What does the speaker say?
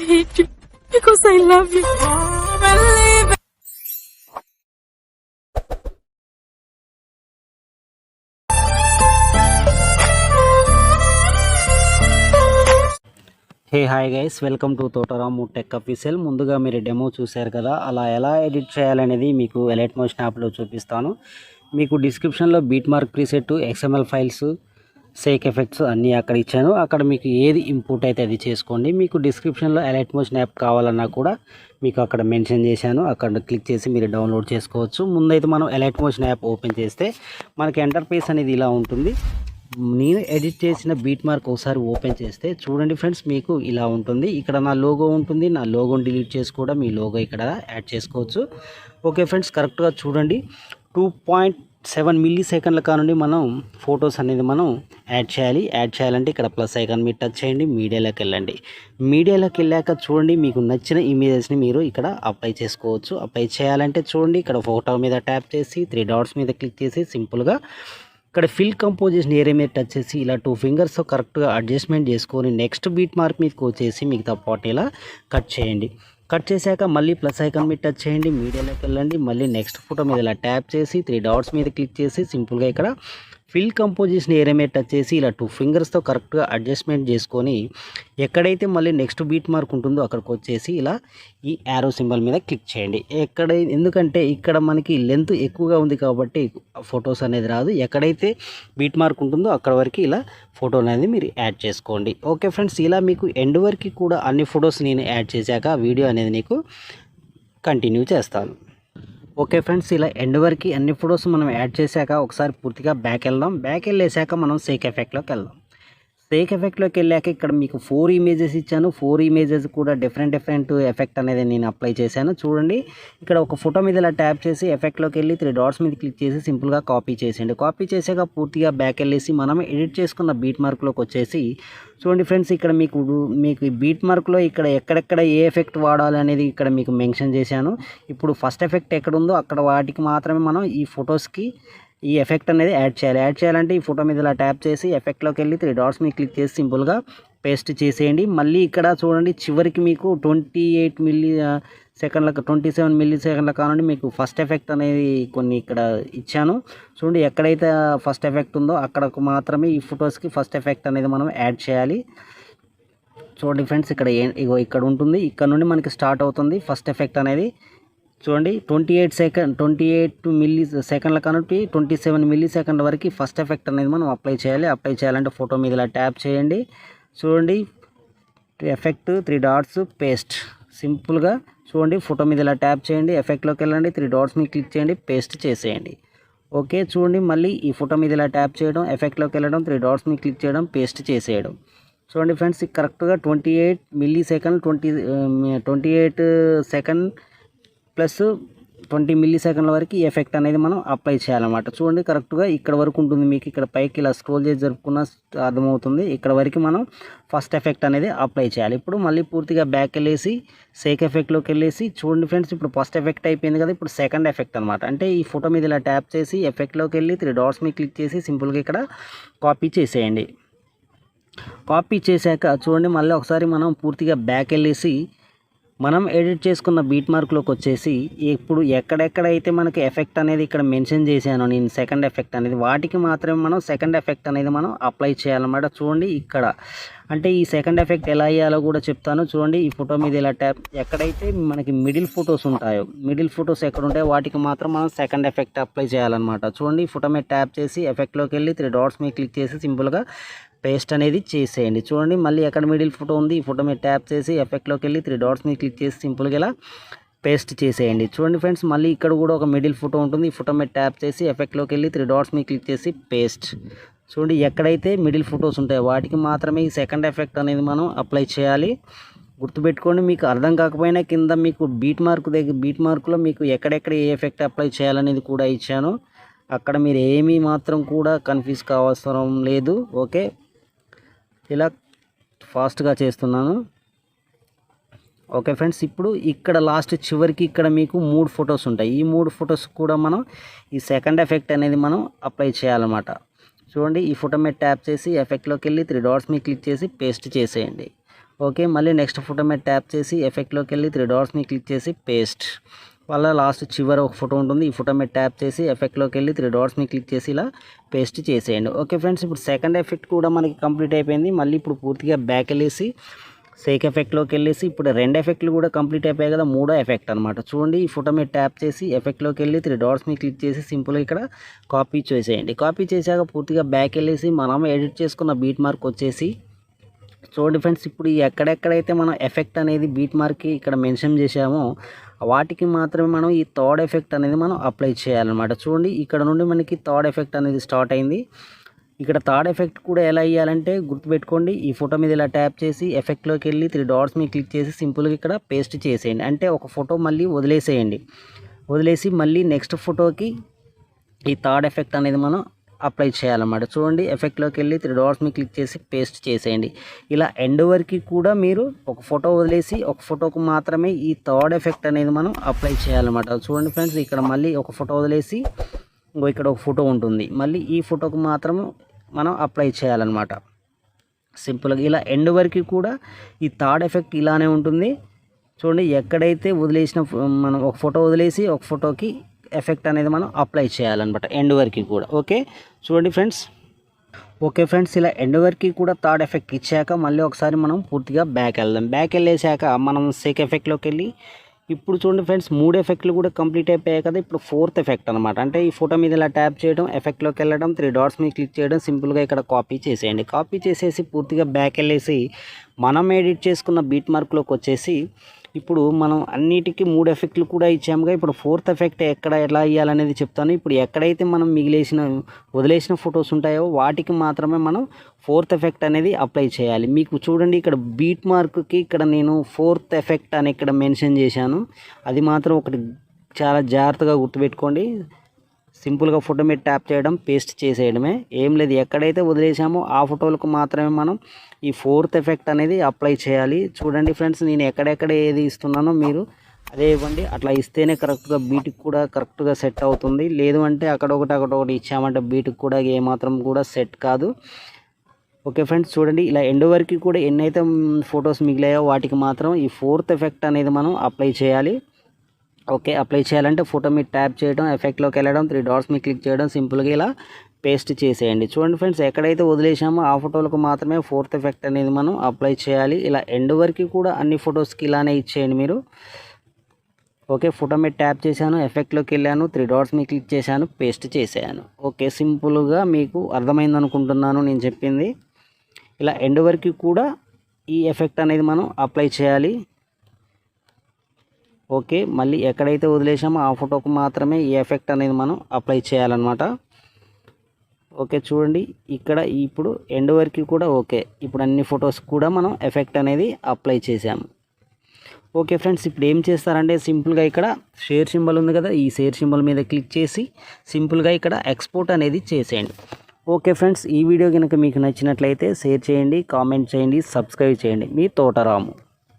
hate you because I love you. Hey hi guys, welcome to తోట రాము tech official. ముందుగా మీరు demo చూశారు కదా, అలా ఎలా ఎడిట్ చేయాలనేది మీకు ఎలైట్ మోషన్ యాప్లో చూపిస్తాను. మీకు డిస్క్రిప్షన్లో beat mark preset, XML files, sake effects అన్నీ అక్కడ ఇచ్చాను. అక్కడ మీకు ఏది ఇంపోర్ట్ అయితే అది చేసుకోండి. మీకు డిస్క్రిప్షన్లో ఎలైట్ మోషన్ యాప్ కావాలన్నా కూడా మీకు అక్కడ మెన్షన్ చేశాను. అక్కడ క్లిక్ చేసి మీరు డౌన్లోడ్ చేసుకోవచ్చు. ముందైతే మనం ఎలైట్ మోషన్ యాప్ ఓపెన్ చేస్తే మనకి ఇంటర్ఫేస్ అనేది ఇలా ఉంటుంది. నేను ఎడిట్ చేసిన బీట్ మార్క్ ఒకసారి ఓపెన్ చేస్తే చూడండి ఫ్రెండ్స్, మీకు ఇలా ఉంటుంది. ఇక్కడ నా లోగో ఉంటుంది. నా లోగోని డిలీట్ చేసి కూడా మీ లోగో ఇక్కడ యాడ్ చేసుకోవచ్చు. ఓకే ఫ్రెండ్స్, కరెక్ట్గా చూడండి. 2.7 మిల్లీ సెకండ్ల కానుండి మనం ఫొటోస్ అనేది మనం యాడ్ చేయాలి. యాడ్ చేయాలంటే ఇక్కడ ప్లస్ ఐకాన్ మీద టచ్ చేయండి, మీడియాలోకి వెళ్ళండి. మీడియాలోకి వెళ్ళాక చూడండి, మీకు నచ్చిన ఇమేజెస్ని మీరు ఇక్కడ అప్లై చేసుకోవచ్చు. అప్లై చేయాలంటే చూడండి, ఇక్కడ ఫోటో మీద ట్యాప్ చేసి 3 డాట్స్ మీద క్లిక్ చేసి సింపుల్గా ఇక్కడ ఫిల్ కంపోజిషన్ ఏరియా మీద టచ్ చేసి ఇలా 2 ఫింగర్స్తో కరెక్ట్గా అడ్జస్ట్మెంట్ చేసుకొని నెక్స్ట్ బీట్ మార్క్ మీదకి వచ్చేసి మిగతా పార్ట్ ఇలా కట్ చేయండి. కట్ చేశాక మళ్ళీ ప్లస్ ఐకాన్ మీద టచ్ చేయండి, మీడియాలోకి వెళ్ళండి. మళ్ళీ నెక్స్ట్ ఫోటో మీద ఇలా ట్యాప్ చేసి 3 డాట్స్ మీద క్లిక్ చేసి సింపుల్గా ఇక్కడ ఫిల్ కంపోజిషన్ ఏరియా మీద టచ్ చేసి ఇలా 2 ఫింగర్స్తో కరెక్ట్గా అడ్జస్ట్మెంట్ చేసుకొని ఎక్కడైతే మళ్ళీ నెక్స్ట్ బీట్ మార్క్ ఉంటుందో అక్కడికి వచ్చేసి ఇలా ఈ యారో సింబల్ మీద క్లిక్ చేయండి. ఎందుకంటే ఇక్కడ మనకి లెంత్ ఎక్కువగా ఉంది కాబట్టి ఫొటోస్ అనేది రాదు. ఎక్కడైతే బీట్ మార్క్ ఉంటుందో అక్కడ వరకు ఇలా ఫోటో అనేది మీరు యాడ్ చేసుకోండి. ఓకే ఫ్రెండ్స్, ఇలా మీకు ఎండ్ వరకు కూడా అన్ని ఫొటోస్ నేను యాడ్ చేశాక వీడియో అనేది నీకు కంటిన్యూ చేస్తాను. ఓకే ఫ్రెండ్స్, ఇలా ఎండ్ వరకు అన్ని ఫొటోస్ మనం యాడ్ చేశాక ఒకసారి పూర్తిగా బ్యాక్ వెళ్దాం. బ్యాక్ వెళ్ళేసాక మనం సేక్ ఎఫెక్ట్లోకి వెళ్దాం. సేక్ ఎఫెక్ట్లోకి వెళ్ళాక ఇక్కడ మీకు 4 ఇమేజెస్ ఇచ్చాను. 4 ఇమేజెస్ కూడా డిఫరెంట్ ఎఫెక్ట్ అనేది నేను అప్లై చేశాను. చూడండి, ఇక్కడ ఒక ఫోటో మీద ఇలా ట్యాప్ చేసి ఎఫెక్ట్లోకి వెళ్ళి 3 డాట్స్ మీద క్లిక్ చేసి సింపుల్గా కాపీ చేసేయండి. కాపీ చేసాక పూర్తిగా బ్యాక్ వెళ్ళేసి మనం ఎడిట్ చేసుకున్న బీట్ మార్క్లోకి వచ్చేసి చూడండి ఫ్రెండ్స్, ఇక్కడ మీకు ఈ బీట్ మార్క్లో ఇక్కడ ఎక్కడెక్కడ ఏ ఎఫెక్ట్ వాడాలి అనేది ఇక్కడ మీకు మెన్షన్ చేశాను. ఇప్పుడు ఫస్ట్ ఎఫెక్ట్ ఎక్కడ ఉందో అక్కడ వాటికి మాత్రమే మనం ఈ ఫొటోస్కి ఈ ఎఫెక్ట్ అనేది యాడ్ చేయాలి. యాడ్ చేయాలంటే ఈ ఫోటో మీద ఇలా ట్యాప్ చేసి ఎఫెక్ట్లోకి వెళ్ళి 3 డాట్స్ మీద క్లిక్ చేసి సింపుల్గా పేస్ట్ చేసేయండి. మళ్ళీ ఇక్కడ చూడండి, చివరికి మీకు 27 మిల్లీ సెకండ్ల కానుండి మీకు ఫస్ట్ ఎఫెక్ట్ అనేది కొన్ని ఇక్కడ ఇచ్చాను. చూడండి, ఎక్కడైతే ఫస్ట్ ఎఫెక్ట్ ఉందో అక్కడకు మాత్రమే ఈ ఫొటోస్కి ఫస్ట్ ఎఫెక్ట్ అనేది మనం యాడ్ చేయాలి. చూడండి ఫ్రెండ్స్, ఇక్కడ ఉంటుంది. ఇక్కడ నుండి మనకి స్టార్ట్ అవుతుంది ఫస్ట్ ఎఫెక్ట్ అనేది. చూడండి, 28 మిల్లీ సెకండ్ల కానుండి 27 మిల్లీ సెకండ్ల వరకు ఫస్ట్ ఎఫెక్ట్ అనేది మనం అప్లై చేయాలి. అప్లై చేయాలంటే ఫోటో మీద ఇలా ట్యాప్ చేయండి. చూడండి, ఎఫెక్ట్ 3 డాట్స్ పేస్ట్ సింపుల్గా చూడండి, ఫోటో మీద ఇలా ట్యాప్ చేయండి, ఎఫెక్ట్లోకి వెళ్ళండి, 3 డాట్స్ మీద క్లిక్ చేయండి, పేస్ట్ చేసేయండి. ఓకే, చూడండి, మళ్ళీ ఈ ఫోటో మీద ఇలా ట్యాప్ చేయడం, ఎఫెక్ట్లోకి వెళ్ళడం, 3 డాట్స్ మీద క్లిక్ చేయడం, పేస్ట్ చేసేయడం. చూడండి ఫ్రెండ్స్, కరెక్ట్గా 28 milli second 28 second plus 20 milli సెకండ్ల వరకు ఈ ఎఫెక్ట్ అనేది మనం అప్లై చేయాలన్నమాట. చూడండి, కరెక్ట్గా ఇక్కడ వరకు ఉంటుంది. మీకు ఇక్కడ పైకి ఇలా స్క్రోల్ చేసి జరుపుకున్న అర్థమవుతుంది. ఇక్కడ వరకు మనం ఫస్ట్ ఎఫెక్ట్ అనేది అప్లై చేయాలి. ఇప్పుడు మళ్ళీ పూర్తిగా బ్యాక్ వెళ్ళేసి సేక్ ఎఫెక్ట్లోకి వెళ్ళేసి చూడండి ఫ్రెండ్స్, ఇప్పుడు ఫస్ట్ ఎఫెక్ట్ అయిపోయింది కదా, ఇప్పుడు సెకండ్ ఎఫెక్ట్ అనమాట. అంటే ఈ ఫోటో మీద ఇలా ట్యాప్ చేసి ఎఫెక్ట్లోకి వెళ్ళి 3 డాట్స్ మీద క్లిక్ చేసి సింపుల్గా ఇక్కడ కాపీ చేసేయండి. కాపీ చేశాక చూడండి, మళ్ళీ ఒకసారి మనం పూర్తిగా బ్యాక్ వెళ్ళేసి మనం ఎడిట్ చేసుకున్న బీట్ మార్క్లోకి వచ్చేసి ఇప్పుడు ఎక్కడెక్కడైతే మనకి ఎఫెక్ట్ అనేది ఇక్కడ మెన్షన్ చేశాను నేను సెకండ్ ఎఫెక్ట్ అనేది, వాటికి మాత్రమే మనం సెకండ్ ఎఫెక్ట్ అనేది మనం అప్లై చేయాలన్నమాట. చూడండి, ఇక్కడ అంటే ఈ సెకండ్ ఎఫెక్ట్ ఎలా అయ్యాలో కూడా చెప్తాను. చూడండి, ఈ ఫోటో మీద ఇలా ట్యాప్ ఎక్కడైతే మనకి మిడిల్ ఫొటోస్ ఉంటాయో, మిడిల్ ఫొటోస్ ఎక్కడ ఉంటాయో వాటికి మాత్రం మనం సెకండ్ ఎఫెక్ట్ అప్లై చేయాలన్నమాట. చూడండి, ఈ ఫోటో మీద ట్యాప్ చేసి ఎఫెక్ట్లోకి వెళ్ళి 3 డాట్స్ మీద క్లిక్ చేసి సింపుల్గా పేస్ట్ అనేది చేసేయండి. చూడండి, మళ్ళీ ఎక్కడ మిడిల్ ఫోటో ఉంది ఈ ఫోటో మీద ట్యాప్ చేసి ఎఫెక్ట్లోకి వెళ్ళి 3 డాట్స్ మీద క్లిక్ చేసి సింపుల్గా ఇలా పేస్ట్ చేసేయండి. చూడండి ఫ్రెండ్స్, మళ్ళీ ఇక్కడ కూడా ఒక మిడిల్ ఫోటో ఉంటుంది. ఈ ఫోటో మీద ట్యాప్ చేసి ఎఫెక్ట్లోకి వెళ్ళి 3 డాట్స్ మీద క్లిక్ చేసి పేస్ట్. చూడండి, ఎక్కడైతే మిడిల్ ఫొటోస్ ఉంటాయో వాటికి మాత్రమే ఈ సెకండ్ ఎఫెక్ట్ అనేది మనం అప్లై చేయాలి. గుర్తుపెట్టుకోండి, మీకు అర్థం కాకపోయినా కింద మీకు బీట్ మార్క్లో మీకు ఎక్కడెక్కడ ఏ ఎఫెక్ట్ అప్లై చేయాలనేది కూడా ఇచ్చాను. అక్కడ మీరు ఏమీ మాత్రం కూడా కన్ఫ్యూజ్ కావసరం లేదు. ఓకే, ఇలా ఫాస్ట్గా చేస్తున్నాను. ఓకే ఫ్రెండ్స్, ఇప్పుడు ఇక్కడ లాస్ట్ చివరికి ఇక్కడ మీకు 3 ఫొటోస్ ఉంటాయి. ఈ 3 ఫొటోస్ కూడా మనం ఈ సెకండ్ ఎఫెక్ట్ అనేది మనం అప్లై చేయాలన్నమాట. చూడండి, ఈ ఫోటో మీద ట్యాప్ చేసి ఎఫెక్ట్లోకి వెళ్ళి 3 డాట్స్ మీద క్లిక్ చేసి పేస్ట్ చేసేయండి. ఓకే, మళ్ళీ నెక్స్ట్ ఫోటో మీద ట్యాప్ చేసి ఎఫెక్ట్లోకి వెళ్ళి 3 డాట్స్ని క్లిక్ చేసి పేస్ట్. వాళ్ళ లాస్ట్ చివర ఒక ఫోటో ఉంటుంది, ఈ ఫోటో మీద ట్యాప్ చేసి ఎఫెక్ట్లోకి వెళ్ళి 3 డాట్స్ని క్లిక్ చేసి ఇలా పేస్ట్ చేసేయండి. ఓకే ఫ్రెండ్స్, ఇప్పుడు సెకండ్ ఎఫెక్ట్ కూడా మనకి కంప్లీట్ అయిపోయింది. మళ్ళీ ఇప్పుడు పూర్తిగా బ్యాక్ వెళ్ళేసి సేక్ ఎఫెక్ట్లోకి వెళ్ళేసి ఇప్పుడు 2 ఎఫెక్ట్లు కూడా కంప్లీట్ అయిపోయాయి కదా, 3వ ఎఫెక్ట్ అనమాట. చూడండి, ఈ ఫోటో మీద ట్యాప్ చేసి ఎఫెక్ట్లోకి వెళ్ళి 3 డాట్స్ని క్లిక్ చేసి సింపుల్గా ఇక్కడ కాపీ చేసేయండి. కాపీ చేశాక పూర్తిగా బ్యాక్ వెళ్ళేసి మనం ఎడిట్ చేసుకున్న బీట్ మార్క్ వచ్చేసి చూడండి ఫ్రెండ్స్, ఇప్పుడు ఎక్కడెక్కడైతే మనం ఎఫెక్ట్ అనేది బీట్ మార్క్కి ఇక్కడ మెన్షన్ చేసామో వాటికి మాత్రమే మనం ఈ థర్డ్ ఎఫెక్ట్ అనేది మనం అప్లై చేయాలన్నమాట. చూడండి, ఇక్కడ నుండి మనకి థర్డ్ ఎఫెక్ట్ అనేది స్టార్ట్ అయింది. ఇక్కడ థర్డ్ ఎఫెక్ట్ కూడా ఎలా ఇవ్వాలంటే గుర్తుపెట్టుకోండి, ఈ ఫోటో మీద ఇలా ట్యాప్ చేసి ఎఫెక్ట్లోకి వెళ్ళి 3 డాట్స్ మీద క్లిక్ చేసి సింపుల్గా ఇక్కడ పేస్ట్ చేసేయండి. అంటే ఒక ఫోటో మళ్ళీ వదిలేసి మళ్ళీ నెక్స్ట్ ఫోటోకి ఈ థర్డ్ ఎఫెక్ట్ అనేది మనం అప్లై చేయాలన్నమాట. చూడండి, ఎఫెక్ట్లోకి వెళ్ళి 3 డాట్స్ మీద క్లిక్ చేసి పేస్ట్ చేసేయండి. ఇలా ఎండ్ వరకు కూడా మీరు ఒక ఫోటో వదిలేసి ఒక ఫోటోకు మాత్రమే ఈ థర్డ్ ఎఫెక్ట్ అనేది మనం అప్లై చేయాలన్నమాట. చూడండి ఫ్రెండ్స్, ఇక్కడ మళ్ళీ ఒక ఫోటో వదిలేసి ఇక్కడ ఒక ఫోటో ఉంటుంది, మళ్ళీ ఈ ఫోటోకు మాత్రం మనం అప్లై చేయాలన్నమాట. సింపుల్గా ఇలా ఎండ్ వరకు కూడా ఈ థర్డ్ ఎఫెక్ట్ ఇలానే ఉంటుంది. చూడండి, ఎక్కడైతే వదిలేసిన మనం ఒక ఫోటో వదిలేసి ఒక ఫోటోకి ఎఫెక్ట్ అనేది మనం అప్లై చేయాలన్నమాట ఎండ్ వరకు కూడా. ఓకే చూడండి ఫ్రెండ్స్. ఓకే ఫ్రెండ్స్, ఇలా ఎండ్ వరకు కూడా థర్డ్ ఎఫెక్ట్ ఇచ్చాక మళ్ళీ ఒకసారి మనం పూర్తిగా బ్యాక్ వెళ్దాం. బ్యాక్ వెళ్ళేసాక మనం సేక్ ఎఫెక్ట్లోకి వెళ్ళి ఇప్పుడు చూడండి ఫ్రెండ్స్, 3 ఎఫెక్ట్లు కూడా కంప్లీట్ అయిపోయాయి కదా. ఇప్పుడు 4th ఎఫెక్ట్ అనమాట. అంటే ఈ ఫోటో మీద ఇలా ట్యాప్ చేయడం, ఎఫెక్ట్లోకి వెళ్ళడం, 3 డాట్స్ మీద క్లిక్ చేయడం, సింపుల్గా ఇక్కడ కాపీ చేసేయండి. కాపీ చేసేసి పూర్తిగా బ్యాక్ వెళ్ళేసి మనం ఎడిట్ చేసుకున్న బీట్ మార్క్లోకి వచ్చేసి ఇప్పుడు మనం అన్నిటికీ 3 ఎఫెక్ట్లు కూడా ఇచ్చాముగా. ఇప్పుడు 4th ఎఫెక్ట్ ఎలా ఇవ్వాలనేది చెప్తాను. ఇప్పుడు ఎక్కడైతే మనం వదిలేసిన ఫొటోస్ ఉంటాయో వాటికి మాత్రమే మనం 4th ఎఫెక్ట్ అనేది అప్లై చేయాలి. మీకు చూడండి, ఇక్కడ బీట్ మార్క్కి ఇక్కడ నేను 4th ఎఫెక్ట్ అని ఇక్కడ మెన్షన్ చేశాను. అది మాత్రం ఒకటి చాలా జాగ్రత్తగా గుర్తుపెట్టుకోండి. సింపుల్గా ఫోటో మీద ట్యాప్ చేయడం, పేస్ట్ చేసేయడమే, ఏం లేదు. ఎక్కడైతే వదిలేసామో ఆ ఫోటోలకు మాత్రమే మనం ఈ 4th ఎఫెక్ట్ అనేది అప్లై చేయాలి. చూడండి ఫ్రెండ్స్, నేను ఎక్కడెక్కడ ఏది ఇస్తున్నానో మీరు అదే ఇవ్వండి. అట్లా ఇస్తేనే కరెక్ట్గా బీట్కి కూడా కరెక్ట్గా సెట్ అవుతుంది. లేదు అంటే అక్కడొకటి ఇచ్చామంటే బీట్కి కూడా ఏమాత్రం కూడా సెట్ కాదు. ఓకే ఫ్రెండ్స్, చూడండి, ఇలా ఎండ్ వరకు కూడా ఎన్నైతే ఫొటోస్ మిగిలాయో వాటికి మాత్రం ఈ 4th ఎఫెక్ట్ అనేది మనం అప్లై చేయాలి. ఓకే, అప్లై చేయాలంటే ఫోటో మీద ట్యాప్ చేయడం, ఎఫెక్ట్లోకి వెళ్ళడం, 3 డాట్స్ మీద క్లిక్ చేయడం, సింపుల్గా ఇలా పేస్ట్ చేసేయండి. చూడండి ఫ్రెండ్స్, ఎక్కడైతే వదిలేసామో ఆ ఫోటోలకు మాత్రమే 4th ఎఫెక్ట్ అనేది మనం అప్లై చేయాలి. ఇలా ఎండ్ వరకు కూడా అన్ని ఫొటోస్కి ఇలానే ఇచ్చేయండి మీరు. ఓకే, ఫోటో మీద ట్యాప్ చేశాను, ఎఫెక్ట్లోకి వెళ్ళాను, 3 డాట్స్ మీద క్లిక్ చేశాను, పేస్ట్ చేశాను. ఓకే, సింపుల్గా మీకు అర్థమైంది అనుకుంటున్నాను నేను చెప్పింది. ఇలా ఎండ్ వరకు కూడా ఈ ఎఫెక్ట్ అనేది మనం అప్లై చేయాలి. ఓకే, మళ్ళీ ఎక్కడైతే వదిలేసామో ఆ ఫోటోకు మాత్రమే ఈ ఎఫెక్ట్ అనేది మనం అప్లై చేయాలన్నమాట. ఓకే, చూడండి, ఇక్కడ ఇప్పుడు ఎండ్ వరకు కూడా ఓకే. ఇప్పుడు అన్ని ఫొటోస్ కూడా మనం ఎఫెక్ట్ అనేది అప్లై చేసాము. ఓకే ఫ్రెండ్స్, ఇప్పుడు ఏం చేస్తారంటే సింపుల్గా ఇక్కడ షేర్ సింబల్ ఉంది కదా, ఈ షేర్ సింబల్ మీద క్లిక్ చేసి సింపుల్గా ఇక్కడ ఎక్స్పోర్ట్ అనేది చేసేయండి. ఓకే ఫ్రెండ్స్, ఈ వీడియో కనుక మీకు నచ్చినట్లయితే షేర్ చేయండి, కామెంట్ చేయండి, సబ్స్క్రైబ్ చేయండి. మీ తోట రాము.